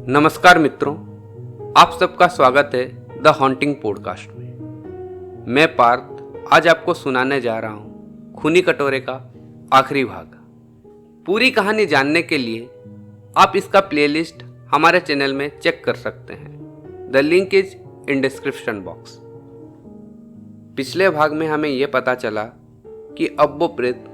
नमस्कार मित्रों, आप सबका स्वागत है द हॉन्टिंग पॉडकास्ट में। मैं पार्थ आज आपको सुनाने जा रहा हूँ खूनी कटोरे का आखिरी भाग। पूरी कहानी जानने के लिए आप इसका प्लेलिस्ट हमारे चैनल में चेक कर सकते हैं। The link is in description box. पिछले भाग में हमें यह पता चला कि अब वो प्रेत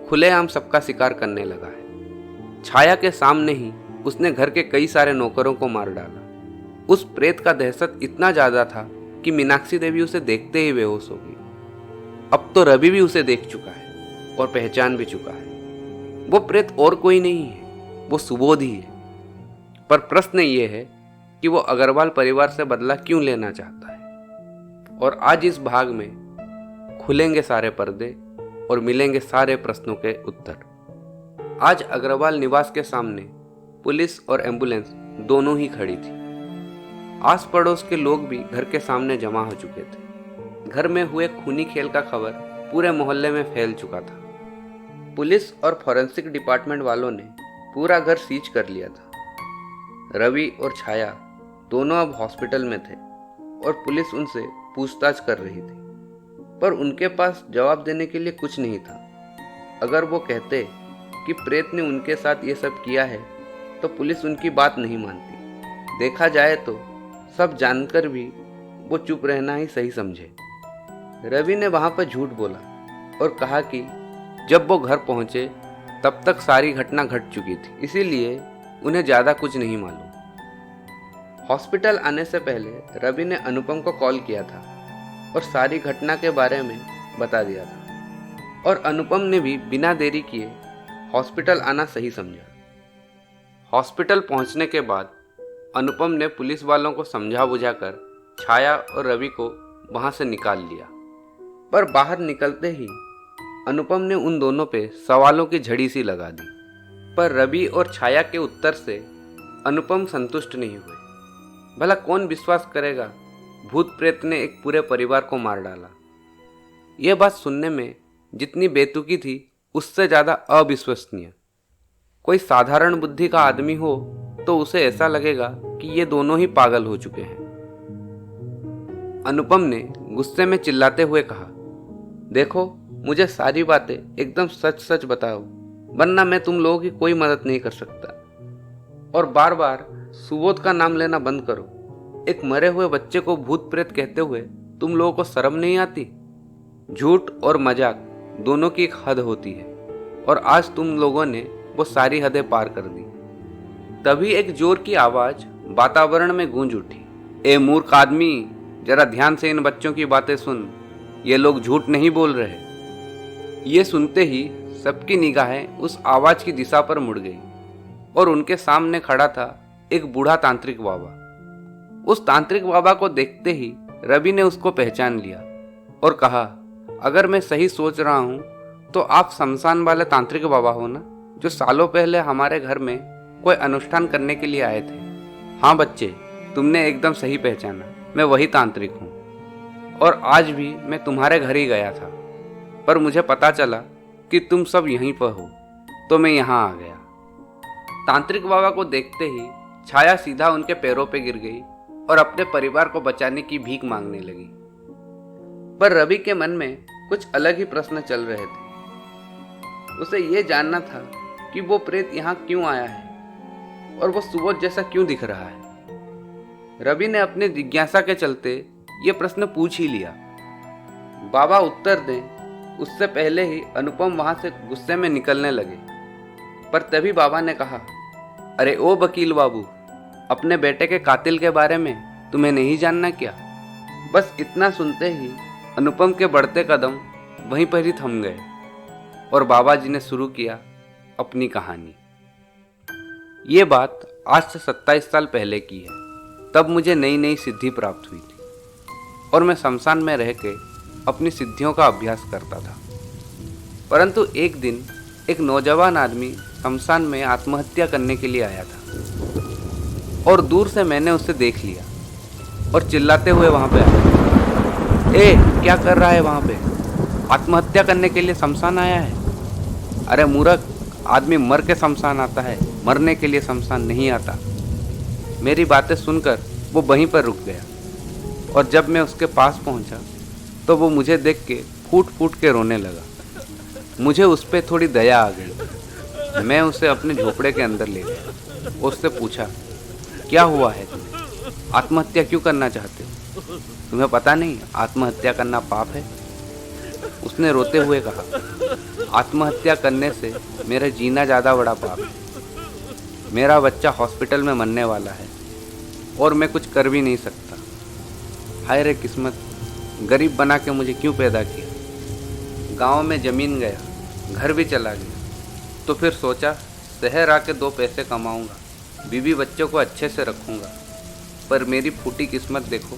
खुलेआम सबका शिकार करने लगा है। छाया के सामने ही उसने घर के कई सारे नौकरों को मार डाला। उस प्रेत का दहशत इतना ज्यादा था कि मीनाक्षी देवी उसे देखते ही बेहोश हो गई। अब तो रवि भी उसे देख चुका है और पहचान भी चुका है। वो प्रेत और कोई नहीं है, वो सुबोध ही है। पर प्रश्न ये है कि वो अग्रवाल परिवार से बदला क्यों लेना चाहता है। और आज इस भाग में खुलेंगे सारे पर्दे और मिलेंगे सारे प्रश्नों के उत्तर। आज अग्रवाल निवास के सामने पुलिस और एम्बुलेंस दोनों ही खड़ी थी। आस पड़ोस के लोग भी घर के सामने जमा हो चुके थे। घर में हुए खूनी खेल का खबर पूरे मोहल्ले में फैल चुका था। पुलिस और फॉरेंसिक डिपार्टमेंट वालों ने पूरा घर सीज कर लिया था। रवि और छाया दोनों अब हॉस्पिटल में थे और पुलिस उनसे पूछताछ कर रही थी, पर उनके पास जवाब देने के लिए कुछ नहीं था। अगर वो कहते कि प्रेत ने उनके साथ ये सब किया है तो पुलिस उनकी बात नहीं मानती। देखा जाए तो सब जानकर भी वो चुप रहना ही सही समझे। रवि ने वहां पर झूठ बोला और कहा कि जब वो घर पहुंचे तब तक सारी घटना घट चुकी थी, इसीलिए उन्हें ज्यादा कुछ नहीं मालूम। हॉस्पिटल आने से पहले रवि ने अनुपम को कॉल किया था और सारी घटना के बारे में बता दिया था, और अनुपम ने भी बिना देरी किए हॉस्पिटल आना सही समझा। हॉस्पिटल पहुंचने के बाद अनुपम ने पुलिस वालों को समझा बुझाकर छाया और रवि को वहां से निकाल लिया। पर बाहर निकलते ही अनुपम ने उन दोनों पे सवालों की झड़ी सी लगा दी। पर रवि और छाया के उत्तर से अनुपम संतुष्ट नहीं हुए। भला कौन विश्वास करेगा, भूत प्रेत ने एक पूरे परिवार को मार डाला। यह बात सुनने में जितनी बेतुकी थी उससे ज़्यादा अविश्वसनीय। कोई साधारण बुद्धि का आदमी हो तो उसे ऐसा लगेगा कि ये दोनों ही पागल हो चुके हैं। अनुपम ने गुस्से में चिल्लाते हुए कहा, देखो, मुझे सारी बातें एकदम सच सच बताओ, वरना मैं तुम लोगों की कोई मदद नहीं कर सकता। और बार बार सुबोध का नाम लेना बंद करो। एक मरे हुए बच्चे को भूत प्रेत कहते हुए तुम लोगों को शर्म नहीं आती? झूठ और मजाक दोनों की एक हद होती है, और आज तुम लोगों ने वो सारी हदें पार कर दी। तभी एक जोर की आवाज वातावरण में गूंज उठी, ए मूर्ख आदमी, जरा ध्यान से इन बच्चों की बातें सुन, ये लोग झूठ नहीं बोल रहे। ये सुनते ही सबकी निगाहें उस आवाज की दिशा पर मुड़ गई, और उनके सामने खड़ा था एक बूढ़ा तांत्रिक बाबा। उस तांत्रिक बाबा को देखते ही रवि ने उसको पहचान लिया और कहा, अगर मैं सही सोच रहा हूं तो आप शमशान वाले तांत्रिक बाबा हो ना, जो सालों पहले हमारे घर में कोई अनुष्ठान करने के लिए आए थे। हाँ बच्चे, तुमने एकदम सही पहचाना, मैं वही तांत्रिक हूँ। और आज भी मैं तुम्हारे घर ही गया था, पर मुझे पता चला कि तुम सब यहीं पर हो, तो मैं यहाँ आ गया। तांत्रिक बाबा को देखते ही छाया सीधा उनके पैरों पे गिर गई और अपने परिवार को बचाने की भीख मांगने लगी। पर रवि के मन में कुछ अलग ही प्रश्न चल रहे थे। उसे ये जानना था कि वो प्रेत यहाँ क्यों आया है और वो सुबोध जैसा क्यों दिख रहा है। रवि ने अपने जिज्ञासा के चलते ये प्रश्न पूछ ही लिया। बाबा उत्तर दें उससे पहले ही अनुपम वहां से गुस्से में निकलने लगे। पर तभी बाबा ने कहा, अरे ओ वकील बाबू, अपने बेटे के कातिल के बारे में तुम्हें नहीं जानना क्या? बस इतना सुनते ही अनुपम के बढ़ते कदम वहीं पर ही थम गए और बाबा जी ने शुरू किया अपनी कहानी। ये बात आज से 27 साल पहले की है। तब मुझे नई नई सिद्धि प्राप्त हुई थी और मैं शमशान में रह के अपनी सिद्धियों का अभ्यास करता था। परंतु एक दिन एक नौजवान आदमी शमशान में आत्महत्या करने के लिए आया था, और दूर से मैंने उसे देख लिया और चिल्लाते हुए वहां पे आया, ए क्या कर रहा है वहां पे? आत्महत्या करने के लिए शमशान आया है? अरे मूर्ख, आदमी मर के शमशान आता है, मरने के लिए शमशान नहीं आता। मेरी बातें सुनकर वो वहीं पर रुक गया और जब मैं उसके पास पहुंचा तो वो मुझे देख के फूट फूट के रोने लगा। मुझे उस पर थोड़ी दया आ गई। मैं उसे अपने झोपड़े के अंदर ले गया। उससे पूछा, क्या हुआ है तुम्हें? आत्महत्या क्यों करना चाहते हो? तुम्हें पता नहीं आत्महत्या करना पाप है? उसने रोते हुए कहा, आत्महत्या करने से मेरा जीना ज़्यादा बड़ा पाप है। मेरा बच्चा हॉस्पिटल में मरने वाला है और मैं कुछ कर भी नहीं सकता। हाय रे किस्मत, गरीब बना के मुझे क्यों पैदा किया। गांव में ज़मीन गया, घर भी चला गया, तो फिर सोचा शहर आके 2 पैसे कमाऊंगा, बीवी बच्चों को अच्छे से रखूंगा। पर मेरी फूटी किस्मत देखो,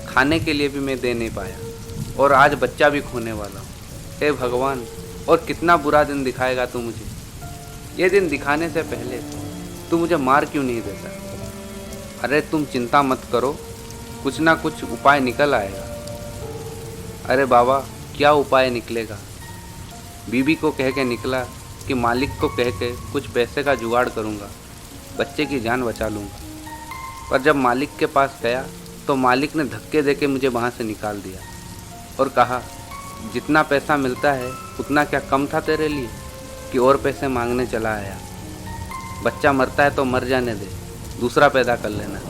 खाने के लिए भी मैं दे नहीं पाया और आज बच्चा भी खोने वाला हूँ। हे भगवान, और कितना बुरा दिन दिखाएगा तू मुझे। ये दिन दिखाने से पहले तू मुझे मार क्यों नहीं देता? अरे तुम चिंता मत करो, कुछ ना कुछ उपाय निकल आएगा। अरे बाबा, क्या उपाय निकलेगा? बीबी को कह के निकला कि मालिक को कह के कुछ पैसे का जुगाड़ करूँगा, बच्चे की जान बचा लूँगा। पर जब मालिक के पास गया तो मालिक ने धक्के देके मुझे वहाँ से निकाल दिया और कहा, जितना पैसा मिलता है उतना क्या कम था तेरे लिए कि और पैसे मांगने चला आया? बच्चा मरता है तो मर जाने दे, दूसरा पैदा कर लेना,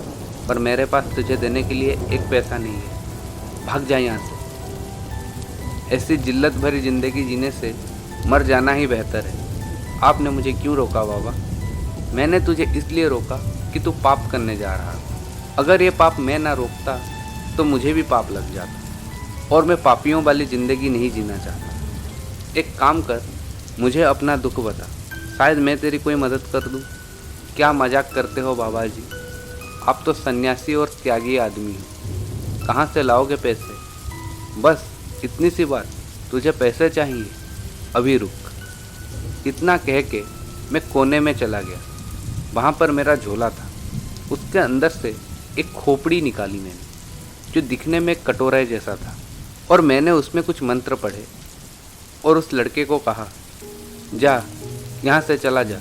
पर मेरे पास तुझे देने के लिए 1 पैसा नहीं है। भाग जा यहाँ से। ऐसी जिल्लत भरी ज़िंदगी जीने से मर जाना ही बेहतर है। आपने मुझे क्यों रोका बाबा? मैंने तुझे इसलिए रोका कि तू पाप करने जा रहा था। अगर ये पाप मैं ना रोकता तो मुझे भी पाप लग जाता और मैं पापियों वाली ज़िंदगी नहीं जीना चाहता। एक काम कर, मुझे अपना दुख बता, शायद मैं तेरी कोई मदद कर दूँ। क्या मजाक करते हो बाबा जी, आप तो सन्यासी और त्यागी आदमी हो, कहाँ से लाओगे पैसे? बस इतनी सी बात, तुझे पैसे चाहिए? अभी रुक। इतना कह के मैं कोने में चला गया। वहाँ पर मेरा झोला था, उसके अंदर से एक खोपड़ी निकाली मैंने, जो दिखने में कटोरे जैसा था, और मैंने उसमें कुछ मंत्र पढ़े और उस लड़के को कहा, जा यहाँ से चला जा,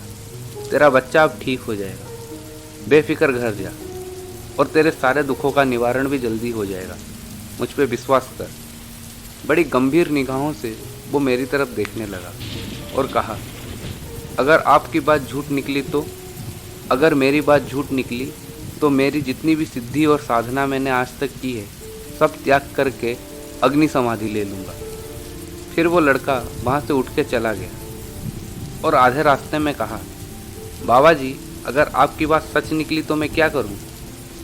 तेरा बच्चा अब ठीक हो जाएगा, बेफिक्र घर जा और तेरे सारे दुखों का निवारण भी जल्दी हो जाएगा, मुझ पे विश्वास कर। बड़ी गंभीर निगाहों से वो मेरी तरफ देखने लगा और कहा, अगर आपकी बात झूठ निकली तो? अगर मेरी बात झूठ निकली तो मेरी जितनी भी सिद्धि और साधना मैंने आज तक की है सब त्याग करके अग्नि समाधि ले लूँगा। फिर वो लड़का वहाँ से उठ के चला गया और आधे रास्ते में कहा, बाबा जी, अगर आपकी बात सच निकली तो मैं क्या करूँ?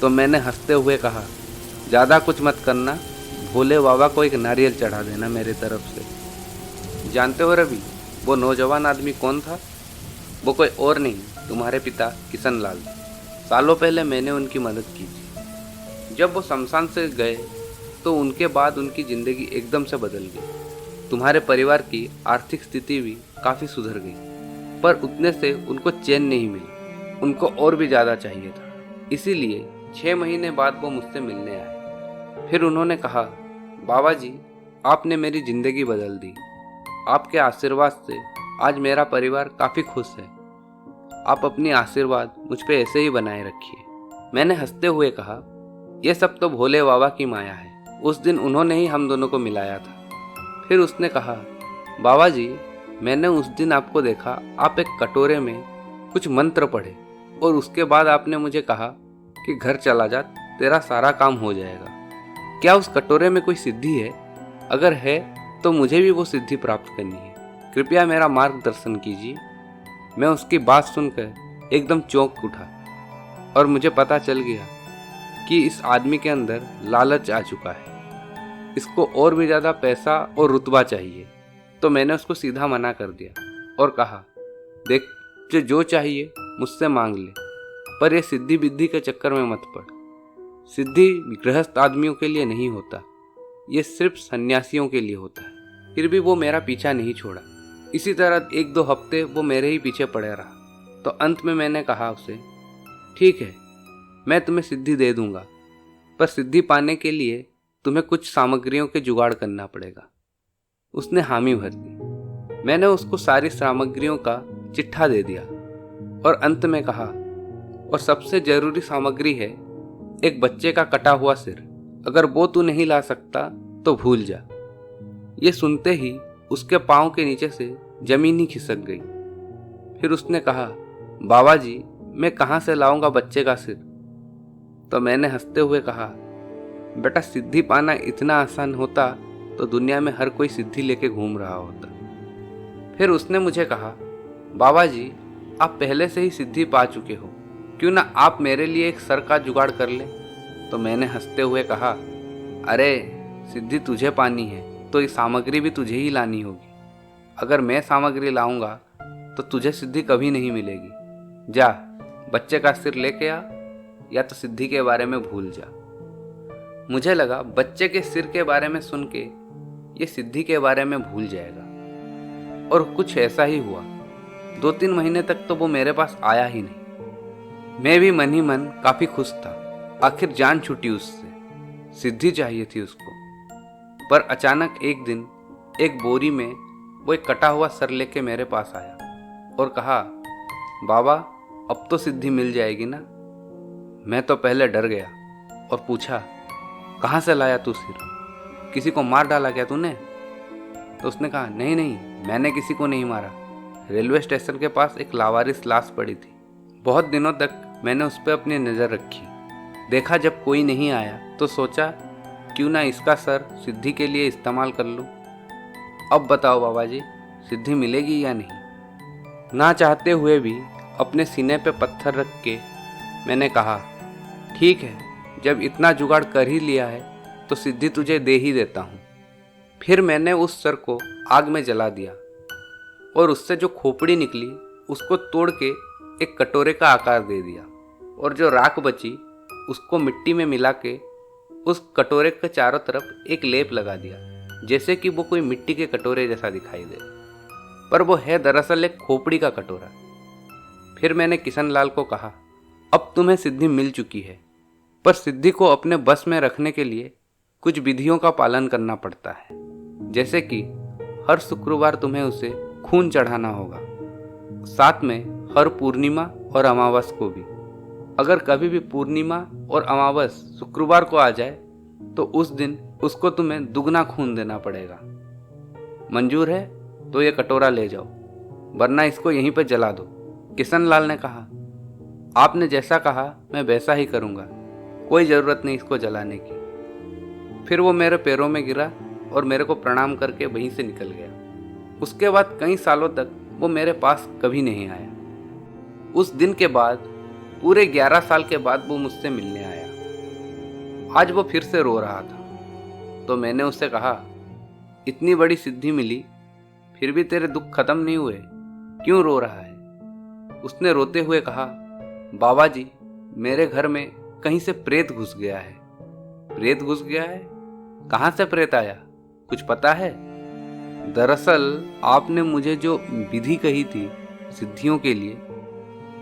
तो मैंने हंसते हुए कहा, ज़्यादा कुछ मत करना, भोले बाबा को एक नारियल चढ़ा देना मेरे तरफ से। जानते हो रवि, वो नौजवान आदमी कौन था? वो कोई और नहीं, तुम्हारे पिता किशन लाल। सालों पहले मैंने उनकी मदद की थी। जब वो शमशान से गए तो उनके बाद उनकी ज़िंदगी एकदम से बदल गई। तुम्हारे परिवार की आर्थिक स्थिति भी काफ़ी सुधर गई, पर उतने से उनको चैन नहीं मिली, उनको और भी ज़्यादा चाहिए था। इसीलिए 6 महीने बाद वो मुझसे मिलने आए। फिर उन्होंने कहा, बाबा जी, आपने मेरी ज़िंदगी बदल दी। आपके आशीर्वाद से आज मेरा परिवार काफ़ी खुश है। आप अपनी आशीर्वाद मुझ पे ऐसे ही बनाए रखिए। मैंने हंसते हुए कहा, यह सब तो भोले बाबा की माया है, उस दिन उन्होंने ही हम दोनों को मिलाया था। फिर उसने कहा, बाबा जी, मैंने उस दिन आपको देखा, आप एक कटोरे में कुछ मंत्र पढ़े और उसके बाद आपने मुझे कहा कि घर चला जा, तेरा सारा काम हो जाएगा। क्या उस कटोरे में कोई सिद्धि है? अगर है तो मुझे भी वो सिद्धि प्राप्त करनी है, कृपया मेरा मार्गदर्शन कीजिए। मैं उसकी बात सुनकर एकदम चौंक उठा और मुझे पता चल गया कि इस आदमी के अंदर लालच आ चुका है, इसको और भी ज़्यादा पैसा और रुतबा चाहिए। तो मैंने उसको सीधा मना कर दिया और कहा, देख, तुझे जो चाहिए मुझसे मांग ले, पर यह सिद्धि बिद्धि के चक्कर में मत पड़। सिद्धि गृहस्थ आदमियों के लिए नहीं होता, ये सिर्फ सन्यासियों के लिए होता है। फिर भी वो मेरा पीछा नहीं छोड़ा। इसी तरह 1-2 हफ्ते वो मेरे ही पीछे पड़े रहा। तो अंत में मैंने कहा उसे, ठीक है, मैं तुम्हें सिद्धि दे दूंगा, पर सिद्धि पाने के लिए तुम्हें कुछ सामग्रियों के जुगाड़ करना पड़ेगा। उसने हामी भर दी। मैंने उसको सारी सामग्रियों का चिट्ठा दे दिया और अंत में कहा, और सबसे जरूरी सामग्री है एक बच्चे का कटा हुआ सिर। अगर वो तू नहीं ला सकता तो भूल जा। ये सुनते ही उसके पाँव के नीचे से जमीन ही खिसक गई। फिर उसने कहा, बाबा जी, मैं कहाँ से लाऊंगा बच्चे का सिर? तो मैंने हंसते हुए कहा, बेटा, सिद्धि पाना इतना आसान होता तो दुनिया में हर कोई सिद्धि लेके घूम रहा होता। फिर उसने मुझे कहा, बाबा जी, आप पहले से ही सिद्धि पा चुके हो, क्यों ना आप मेरे लिए एक सर का जुगाड़ कर ले? तो मैंने हंसते हुए कहा, अरे, सिद्धि तुझे पानी है तो ये सामग्री भी तुझे ही लानी होगी। अगर मैं सामग्री लाऊंगा तो तुझे सिद्धि कभी नहीं मिलेगी। जा, बच्चे का सिर लेके आ, या तो सिद्धि के बारे में भूल जा। मुझे लगा बच्चे के सिर के बारे में सुन के ये सिद्धि के बारे में भूल जाएगा, और कुछ ऐसा ही हुआ। 2-3 महीने तक तो वो मेरे पास आया ही नहीं। मैं भी मन ही मन काफी खुश था। आखिर जान छूटी उससे, सिद्धि चाहिए थी उसको। पर अचानक एक दिन एक बोरी में वो एक कटा हुआ सर लेके मेरे पास आया और कहा, बाबा, अब तो सिद्धि मिल जाएगी ना? मैं तो पहले डर गया और पूछा, कहाँ से लाया तू सिर? किसी को मार डाला क्या तूने? तो उसने कहा, नहीं नहीं, मैंने किसी को नहीं मारा। रेलवे स्टेशन के पास एक लावारिस लाश पड़ी थी। बहुत दिनों तक मैंने उस पर अपनी नज़र रखी। देखा जब कोई नहीं आया तो सोचा क्यों ना इसका सर सिद्धि के लिए इस्तेमाल कर लूं। अब बताओ बाबा जी, सिद्धि मिलेगी या नहीं? ना चाहते हुए भी अपने सीने पे पत्थर रख के मैंने कहा, ठीक है, जब इतना जुगाड़ कर ही लिया है तो सिद्धि तुझे दे ही देता हूँ। फिर मैंने उस सर को आग में जला दिया और उससे जो खोपड़ी निकली उसको तोड़ के एक कटोरे का आकार दे दिया, और जो राख बची उसको मिट्टी में मिला के उस कटोरे के चारों तरफ एक लेप लगा दिया, जैसे कि वो कोई मिट्टी के कटोरे जैसा दिखाई दे, पर वो है दरअसल एक खोपड़ी का कटोरा। फिर मैंने किशनलाल को कहा, अब तुम्हें सिद्धि मिल चुकी है, पर सिद्धि को अपने बस में रखने के लिए कुछ विधियों का पालन करना पड़ता है। जैसे कि हर शुक्रवार तुम्हें उसे खून चढ़ाना होगा, साथ में हर पूर्णिमा और अमावस को भी। अगर कभी भी पूर्णिमा और अमावस शुक्रवार को आ जाए तो उस दिन उसको तुम्हें दुगना खून देना पड़ेगा। मंजूर है तो ये कटोरा ले जाओ, वरना इसको यहीं पर जला दो। किशनलाल ने कहा, आपने जैसा कहा मैं वैसा ही करूँगा, कोई ज़रूरत नहीं इसको जलाने की। फिर वो मेरे पैरों में गिरा और मेरे को प्रणाम करके वहीं से निकल गया। उसके बाद कई सालों तक वो मेरे पास कभी नहीं आया। उस दिन के बाद पूरे 11 साल के बाद वो मुझसे मिलने आया। आज वो फिर से रो रहा था, तो मैंने उससे कहा, इतनी बड़ी सिद्धि मिली फिर भी तेरे दुख खत्म नहीं हुए, क्यों रो रहा है? उसने रोते हुए कहा, बाबा जी, मेरे घर में कहीं से प्रेत घुस गया है। प्रेत घुस गया है? कहाँ से प्रेत आया, कुछ पता है? दरअसल आपने मुझे जो विधि कही थी सिद्धियों के लिए,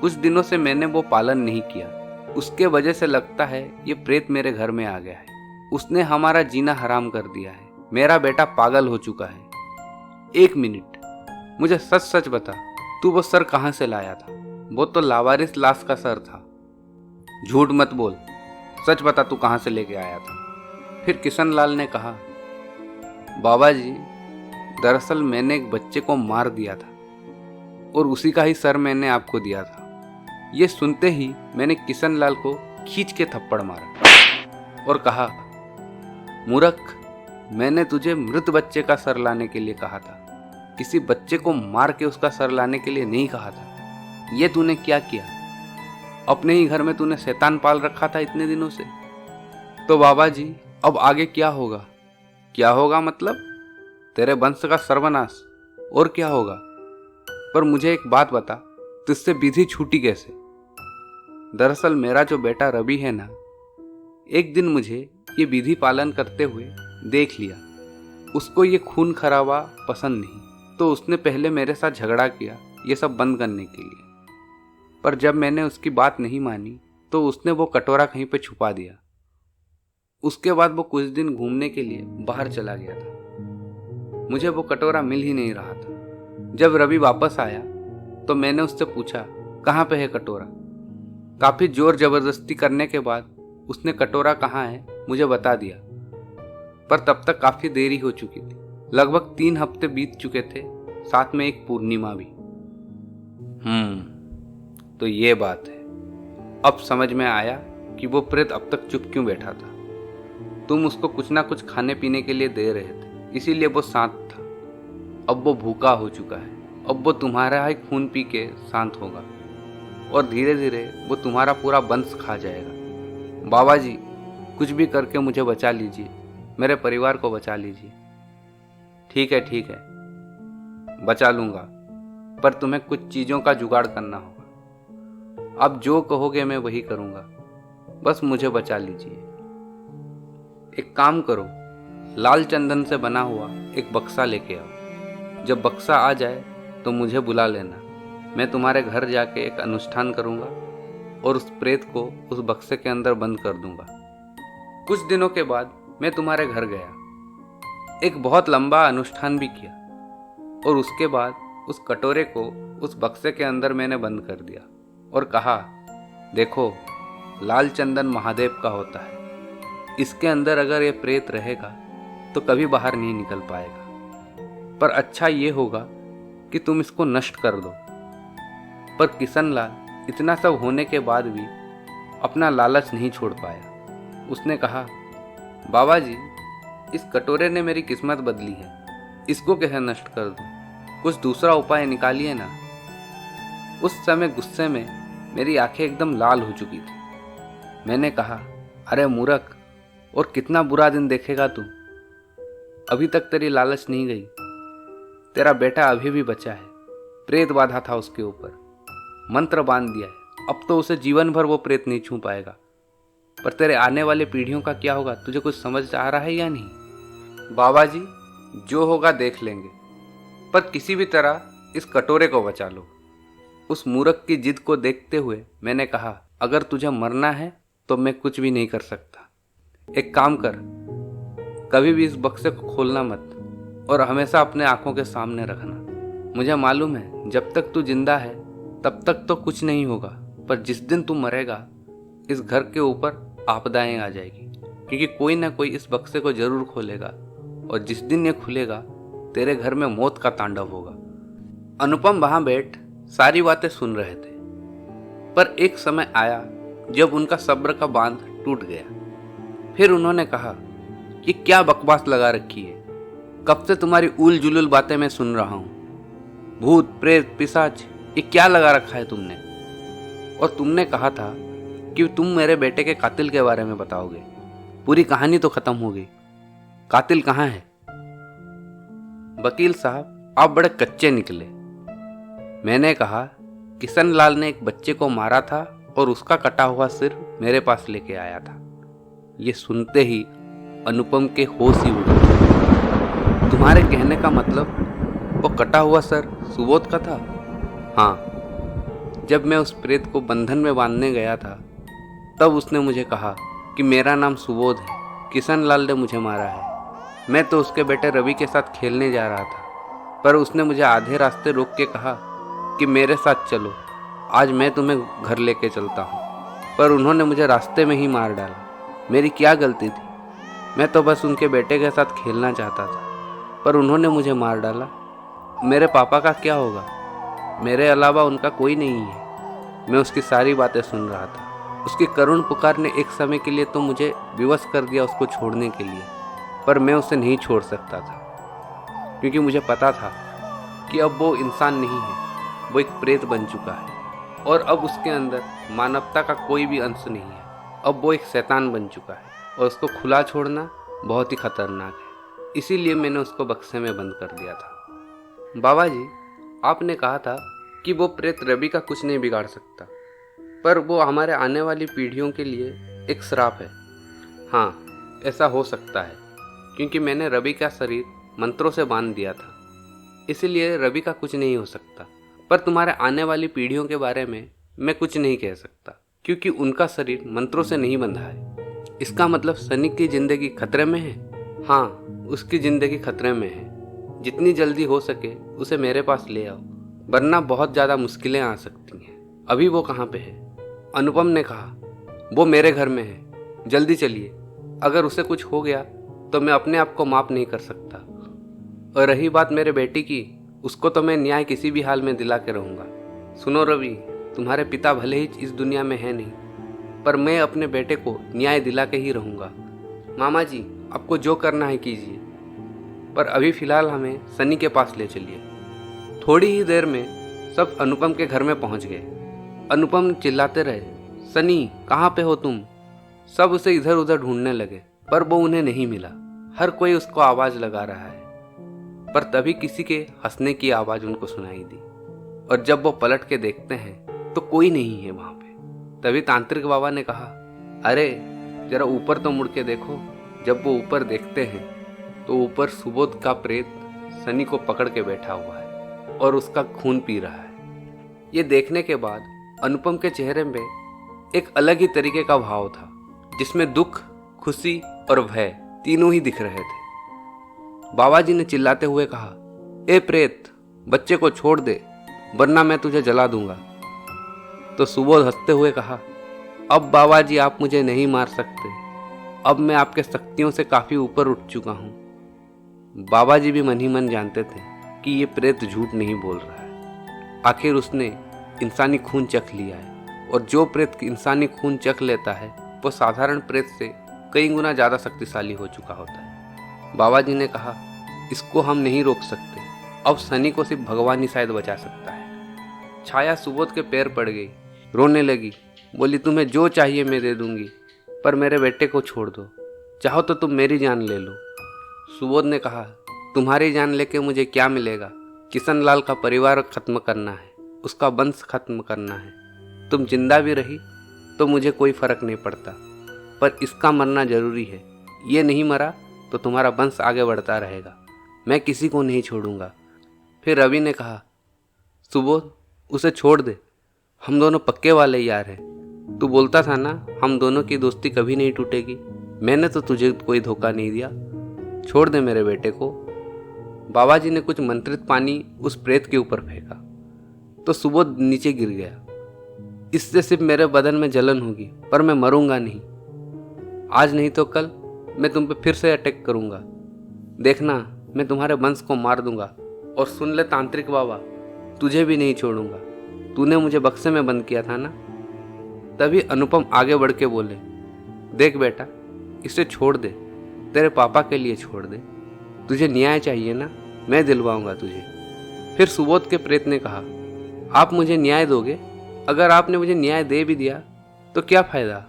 कुछ दिनों से मैंने वो पालन नहीं किया। उसके वजह से लगता है ये प्रेत मेरे घर में आ गया है। उसने हमारा जीना हराम कर दिया है। मेरा बेटा पागल हो चुका है। 1 मिनट, मुझे सच सच बता, तू वो सर कहाँ से लाया था? वो तो लावारिस लाश का सर था। झूठ मत बोल, सच बता तू कहाँ से लेके आया था? फिर किशनलाल ने कहा, बाबा जी, दरअसल मैंने एक बच्चे को मार दिया था और उसी का ही सर मैंने आपको दिया था। ये सुनते ही मैंने किशनलाल को खींच के थप्पड़ मारा और कहा, मूर्ख, मैंने तुझे मृत बच्चे का सर लाने के लिए कहा था, किसी बच्चे को मार के उसका सर लाने के लिए नहीं कहा था। ये तूने क्या किया? अपने ही घर में तूने शैतान पाल रखा था इतने दिनों से। तो बाबा जी, अब आगे क्या होगा? क्या होगा मतलब? तेरे वंश का सर्वनाश, और क्या होगा? पर मुझे एक बात बता, तुझसे विधि छूटी कैसे? दरअसल मेरा जो बेटा रवि है ना, एक दिन मुझे ये विधि पालन करते हुए देख लिया। उसको ये खून खराबा पसंद नहीं, तो उसने पहले मेरे साथ झगड़ा किया ये सब बंद करने के लिए। पर जब मैंने उसकी बात नहीं मानी तो उसने वो कटोरा कहीं पे छुपा दिया। उसके बाद वो कुछ दिन घूमने के लिए बाहर चला गया था। मुझे वो कटोरा मिल ही नहीं रहा था। जब रवि वापस आया तो मैंने उससे पूछा, कहाँ पे है कटोरा? काफ़ी जोर जबरदस्ती करने के बाद उसने कटोरा कहाँ है मुझे बता दिया, पर तब तक काफ़ी देरी हो चुकी थी। लगभग 3 हफ्ते बीत चुके थे, साथ में एक पूर्णिमा भी। तो ये बात है। अब समझ में आया कि वो प्रेत अब तक चुप क्यों बैठा था। तुम उसको कुछ ना कुछ खाने पीने के लिए दे रहे थे, इसीलिए वो शांत था। अब वो भूखा हो चुका है। अब वो तुम्हारा ही खून पी के शांत होगा और धीरे धीरे वो तुम्हारा पूरा वंश खा जाएगा। बाबा जी, कुछ भी करके मुझे बचा लीजिए, मेरे परिवार को बचा लीजिए। ठीक है, बचा लूँगा, पर तुम्हें कुछ चीज़ों का जुगाड़ करना होगा। अब जो कहोगे मैं वही करूँगा, बस मुझे बचा लीजिए। एक काम करो, लाल चंदन से बना हुआ एक बक्सा लेके आओ। जब बक्सा आ जाए तो मुझे बुला लेना। मैं तुम्हारे घर जाके एक अनुष्ठान करूँगा और उस प्रेत को उस बक्से के अंदर बंद कर दूँगा। कुछ दिनों के बाद मैं तुम्हारे घर गया, एक बहुत लंबा अनुष्ठान भी किया और उसके बाद उस कटोरे को उस बक्से के अंदर मैंने बंद कर दिया और कहा, देखो, लाल चंदन महादेव का होता है, इसके अंदर अगर ये प्रेत रहेगा तो कभी बाहर नहीं निकल पाएगा। पर अच्छा ये होगा कि तुम इसको नष्ट कर दो। पर किशनलाल इतना सब होने के बाद भी अपना लालच नहीं छोड़ पाया। उसने कहा, बाबा जी, इस कटोरे ने मेरी किस्मत बदली है, इसको कैसे नष्ट कर दूं? कुछ दूसरा उपाय निकालिए ना। उस समय गुस्से में मेरी आंखें एकदम लाल हो चुकी थी। मैंने कहा, अरे मूर्ख, और कितना बुरा दिन देखेगा तू? अभी तक तेरी लालच नहीं गई। तेरा बेटा अभी भी बचा है, प्रेत बांधा था उसके ऊपर, मंत्र बांध दिया है, अब तो उसे जीवन भर वो प्रेत नहीं छू पाएगा। पर तेरे आने वाले पीढ़ियों का क्या होगा, तुझे कुछ समझ आ रहा है या नहीं? बाबा जी, जो होगा देख लेंगे, पर किसी भी तरह इस कटोरे को बचा लो। उस मूर्ख की जिद को देखते हुए मैंने कहा, अगर तुझे मरना है तो मैं कुछ भी नहीं कर सकता। एक काम कर, कभी भी इस बक्से को खोलना मत और हमेशा अपने आंखों के सामने रखना। मुझे मालूम है जब तक तू जिंदा है तब तक तो कुछ नहीं होगा, पर जिस दिन तू मरेगा इस घर के ऊपर आपदाएं आ जाएगी, क्योंकि कोई ना कोई इस बक्से को जरूर खोलेगा और जिस दिन ये खुलेगा तेरे घर में मौत का तांडव होगा। अनुपम वहां बैठ सारी बातें सुन रहे थे, पर एक समय आया जब उनका सब्र का बांध टूट गया। फिर उन्होंने कहा, कि क्या बकवास लगा रखी है, कब से तुम्हारी उल जुलुल बातें मैं सुन रहा हूँ। भूत प्रेत पिशाच, ये क्या लगा रखा है तुमने? और तुमने कहा था कि तुम मेरे बेटे के कातिल के बारे में बताओगे। पूरी कहानी तो खत्म हो गई, कातिल कहाँ है? वकील साहब, आप बड़े कच्चे निकले। मैंने कहा, किशनलाल ने एक बच्चे को मारा था और उसका कटा हुआ सिर मेरे पास लेके आया था। ये सुनते ही अनुपम के होश ही उड़ गए। तुम्हारे कहने का मतलब वो कटा हुआ सर सुबोध का था? हाँ, जब मैं उस प्रेत को बंधन में बांधने गया था तब उसने मुझे कहा कि मेरा नाम सुबोध है, किशनलाल ने मुझे मारा है। मैं तो उसके बेटे रवि के साथ खेलने जा रहा था, पर उसने मुझे आधे रास्ते रोक के कहा कि मेरे साथ चलो, आज मैं तुम्हें घर लेके चलता हूँ। पर उन्होंने मुझे रास्ते में ही मार डाला। मेरी क्या गलती थी? मैं तो बस उनके बेटे के साथ खेलना चाहता था, पर उन्होंने मुझे मार डाला। मेरे पापा का क्या होगा? मेरे अलावा उनका कोई नहीं है। मैं उसकी सारी बातें सुन रहा था। उसकी करुण पुकार ने एक समय के लिए तो मुझे विवश कर दिया उसको छोड़ने के लिए, पर मैं उसे नहीं छोड़ सकता था, क्योंकि मुझे पता था कि अब वो इंसान नहीं है, वो एक प्रेत बन चुका है और अब उसके अंदर मानवता का कोई भी अंश नहीं है। अब वो एक शैतान बन चुका है और उसको खुला छोड़ना बहुत ही खतरनाक है। इसीलिए मैंने उसको बक्से में बंद कर दिया था। बाबा जी, आपने कहा था कि वो प्रेत रवि का कुछ नहीं बिगाड़ सकता, पर वो हमारे आने वाली पीढ़ियों के लिए एक श्राप है। हाँ, ऐसा हो सकता है, क्योंकि मैंने रवि का शरीर मंत्रों से बांध दिया था, इसीलिए रवि का कुछ नहीं हो सकता। पर तुम्हारे आने वाली पीढ़ियों के बारे में मैं कुछ नहीं कह सकता, क्योंकि उनका शरीर मंत्रों से नहीं बंधा है। इसका मतलब सनी की जिंदगी खतरे में है। हाँ, उसकी जिंदगी खतरे में है। जितनी जल्दी हो सके उसे मेरे पास ले आओ, वरना बहुत ज़्यादा मुश्किलें आ सकती हैं। अभी वो कहाँ पे है? अनुपम ने कहा, वो मेरे घर में है, जल्दी चलिए, अगर उसे कुछ हो गया तो मैं अपने आप को माफ़ नहीं कर सकता। और रही बात मेरे बेटी की, उसको तो मैं न्याय किसी भी हाल में दिला के रहूँगा। सुनो रवि, तुम्हारे पिता भले ही इस दुनिया में है नहीं, पर मैं अपने बेटे को न्याय दिला के ही रहूँगा। मामा जी, आपको जो करना है कीजिए, पर अभी फ़िलहाल हमें सनी के पास ले चलिए। थोड़ी ही देर में सब अनुपम के घर में पहुंच गए। अनुपम चिल्लाते रहे, सनी कहाँ पे हो तुम? सब उसे इधर उधर ढूंढने लगे, पर वो उन्हें नहीं मिला। हर कोई उसको आवाज़ लगा रहा है, पर तभी किसी के हंसने की आवाज़ उनको सुनाई दी, और जब वो पलट के देखते हैं तो कोई नहीं है वहाँ पे। तभी तांत्रिक बाबा ने कहा, अरे जरा ऊपर तो मुड़ के देखो। जब वो ऊपर देखते हैं तो ऊपर सुबोध का प्रेत सनी को पकड़ के बैठा हुआ है और उसका खून पी रहा है। ये देखने के बाद अनुपम के चेहरे में एक अलग ही तरीके का भाव था, जिसमें दुख, खुशी और भय तीनों ही दिख रहे थे। बाबा जी ने चिल्लाते हुए कहा, ए प्रेत, बच्चे को छोड़ दे, वरना मैं तुझे जला दूंगा। तो सुबोध हंसते हुए कहा, अब बाबा जी आप मुझे नहीं मार सकते, अब मैं आपके शक्तियों से काफ़ी ऊपर उठ चुका हूँ। बाबा जी भी मन ही मन जानते थे कि ये प्रेत झूठ नहीं बोल रहा है। आखिर उसने इंसानी खून चख लिया है, और जो प्रेत इंसानी खून चख लेता है वो साधारण प्रेत से कई गुना ज़्यादा शक्तिशाली हो चुका होता है। बाबा जी ने कहा, इसको हम नहीं रोक सकते, अब सनी को सिर्फ भगवान ही शायद बचा सकता है। छाया सुबोध के पैर पड़ गई, रोने लगी, बोली, तुम्हें जो चाहिए मैं दे दूंगी, पर मेरे बेटे को छोड़ दो, चाहो तो तुम मेरी जान ले लो। सुबोध ने कहा, तुम्हारी जान लेके मुझे क्या मिलेगा? किशन लाल का परिवार खत्म करना है, उसका वंश खत्म करना है। तुम जिंदा भी रही तो मुझे कोई फर्क नहीं पड़ता, पर इसका मरना जरूरी है। ये नहीं मरा तो तुम्हारा वंश आगे बढ़ता रहेगा, मैं किसी को नहीं छोड़ूंगा। फिर रवि ने कहा, सुबोध उसे छोड़ दे, हम दोनों पक्के वाले यार हैं। तू बोलता था ना हम दोनों की दोस्ती कभी नहीं टूटेगी, मैंने तो तुझे कोई धोखा नहीं दिया, छोड़ दे मेरे बेटे को। बाबा जी ने कुछ मंत्रित पानी उस प्रेत के ऊपर फेंका तो सुबोध नीचे गिर गया। इससे सिर्फ मेरे बदन में जलन होगी, पर मैं मरूंगा नहीं। आज नहीं तो कल मैं तुम पे फिर से अटैक करूंगा, देखना मैं तुम्हारे वंश को मार दूंगा। और सुन ले तांत्रिक बाबा, तुझे भी नहीं छोड़ूंगा, तूने मुझे बक्से में बंद किया था ना। तभी अनुपम आगे बढ़ के बोले, देख बेटा, इसे छोड़ दे, तेरे पापा के लिए छोड़ दे, तुझे न्याय चाहिए ना, मैं दिलवाऊंगा तुझे। फिर सुबोध के प्रेत ने कहा, आप मुझे न्याय दोगे? अगर आपने मुझे न्याय दे भी दिया तो क्या फ़ायदा,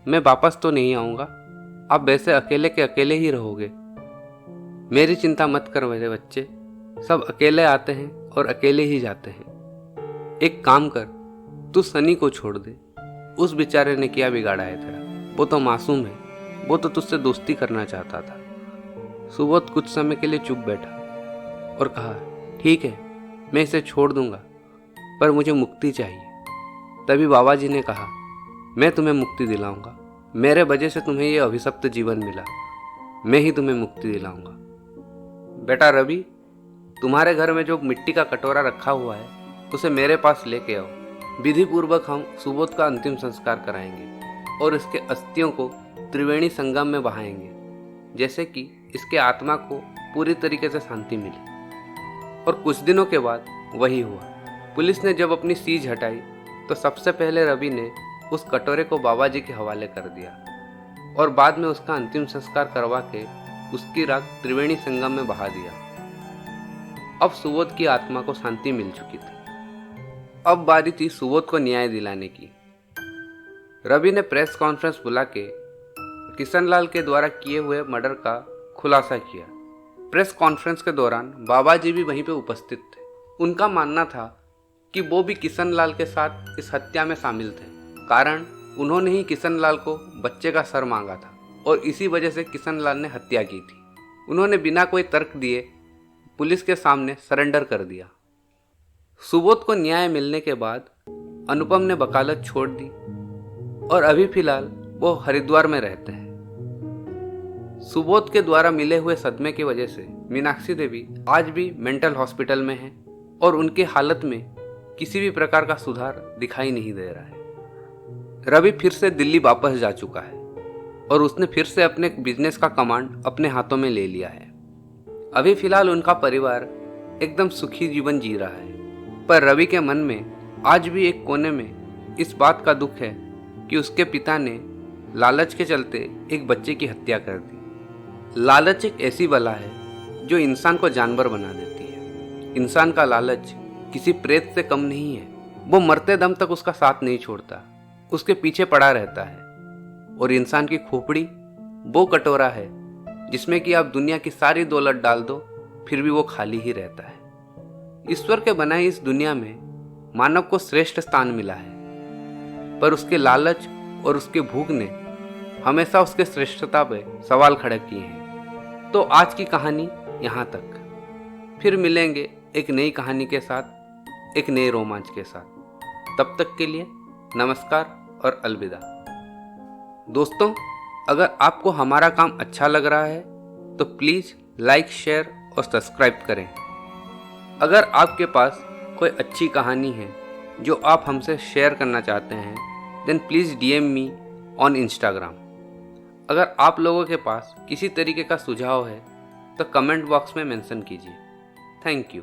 मैं वापस तो नहीं आऊँगा, आप वैसे अकेले के अकेले ही रहोगे। मेरी चिंता मत कर मेरे बच्चे, सब अकेले आते हैं और अकेले ही जाते हैं। एक काम कर, तू सनी को छोड़ दे, उस बेचारे ने क्या बिगाड़ा है तेरा, वो तो मासूम है, वो तो तुझसे दोस्ती करना चाहता था। सुबोध कुछ समय के लिए चुप बैठा और कहा, ठीक है, मैं इसे छोड़ दूंगा, पर मुझे मुक्ति चाहिए। तभी बाबा जी ने कहा, मैं तुम्हें मुक्ति दिलाऊंगा, मेरे वजह से तुम्हें ये अभिशप्त जीवन मिला, मैं ही तुम्हें मुक्ति दिलाऊंगा। बेटा रवि, तुम्हारे घर में जो मिट्टी का कटोरा रखा हुआ है उसे मेरे पास लेके आओ, विधि पूर्वक हम सुबोध का अंतिम संस्कार कराएंगे और इसके अस्थियों को त्रिवेणी संगम में बहाएंगे, जैसे कि इसके आत्मा को पूरी तरीके से शांति मिले। और कुछ दिनों के बाद वही हुआ। पुलिस ने जब अपनी सीज हटाई तो सबसे पहले रवि ने उस कटोरे को बाबा जी के हवाले कर दिया और बाद में उसका अंतिम संस्कार करवा के उसकी राख त्रिवेणी संगम में बहा दिया। अब सुबोध की आत्मा को शांति मिल चुकी थी। अब बारी थी सुबोध को न्याय दिलाने की। रवि ने प्रेस कॉन्फ्रेंस बुला के किशन लाल के द्वारा किए हुए मर्डर का खुलासा किया। प्रेस कॉन्फ्रेंस के दौरान बाबा जी भी वहीं पे उपस्थित थे। उनका मानना था कि वो भी किशन लाल के साथ इस हत्या में शामिल थे, कारण उन्होंने ही किशन लाल को बच्चे का सर मांगा था और इसी वजह से किशन लाल ने हत्या की थी। उन्होंने बिना कोई तर्क दिए पुलिस के सामने सरेंडर कर दिया। सुबोध को न्याय मिलने के बाद अनुपम ने वकालत छोड़ दी और अभी फिलहाल वो हरिद्वार में रहते हैं। सुबोध के द्वारा मिले हुए सदमे की वजह से मीनाक्षी देवी आज भी मेंटल हॉस्पिटल में हैं और उनकी हालत में किसी भी प्रकार का सुधार दिखाई नहीं दे रहा है। रवि फिर से दिल्ली वापस जा चुका है और उसने फिर से अपने बिजनेस का कमांड अपने हाथों में ले लिया है। अभी फिलहाल उनका परिवार एकदम सुखी जीवन जी रहा है, पर रवि के मन में आज भी एक कोने में इस बात का दुख है कि उसके पिता ने लालच के चलते एक बच्चे की हत्या कर दी। लालच एक ऐसी बला है जो इंसान को जानवर बना देती है। इंसान का लालच किसी प्रेत से कम नहीं है। वो मरते दम तक उसका साथ नहीं छोड़ता, उसके पीछे पड़ा रहता है। और इंसान की खोपड़ी वो कटोरा है जिसमें कि आप दुनिया की सारी दौलत डाल दो फिर भी वो खाली ही रहता है। ईश्वर के बनाई इस दुनिया में मानव को श्रेष्ठ स्थान मिला है, पर उसके लालच और उसके भूख ने हमेशा उसके श्रेष्ठता पे सवाल खड़े किए हैं। तो आज की कहानी यहाँ तक। फिर मिलेंगे एक नई कहानी के साथ, एक नए रोमांच के साथ। तब तक के लिए नमस्कार और अलविदा। दोस्तों, अगर आपको हमारा काम अच्छा लग रहा है तो प्लीज़ लाइक, शेयर और सब्सक्राइब करें। अगर आपके पास कोई अच्छी कहानी है जो आप हमसे शेयर करना चाहते हैं then please DM me on Instagram. अगर आप लोगों के पास किसी तरीके का सुझाव है तो कमेंट बॉक्स में मेंशन कीजिए। Thank you.